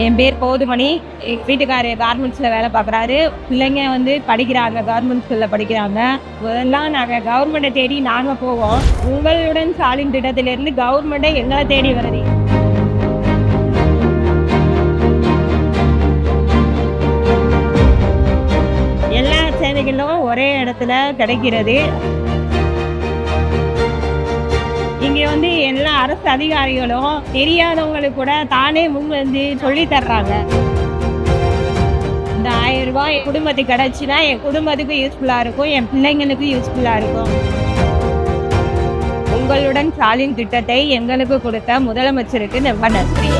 என் பேர் போதுமணி. எங்கள் வீட்டுக்காரர் கார்மெண்ட்ஸில் வேலை பார்க்குறாரு. பிள்ளைங்க படிக்கிறாங்க, கவர்மெண்ட் ஸ்கூலில் படிக்கிறாங்க. முதல்லாம் நாங்கள் கவர்மெண்ட்டை தேடி நாங்கள் போவோம். உங்களுடன் ஸ்டாலின் திட்டத்திலேருந்து கவர்மெண்ட்டை எங்களை தேடி வருது. எல்லா சேவைகளும் ஒரே இடத்துல கிடைக்கிறது. இங்கே எல்லா அரசு அதிகாரிகளும் தெரியாதவங்களுக்கு கூட தானே முன் சொல்லி தர்றாங்க. இந்த 1000 ரூபாய் என் குடும்பத்துக்கு கிடச்சின்னா என் குடும்பத்துக்கும் யூஸ்ஃபுல்லாக இருக்கும், என் பிள்ளைங்களுக்கும் யூஸ்ஃபுல்லாக இருக்கும். உங்களுடன் ஸ்டாலின் திட்டத்தை எங்களுக்கு கொடுத்த முதலமைச்சருக்கு ரொம்ப நன்றி.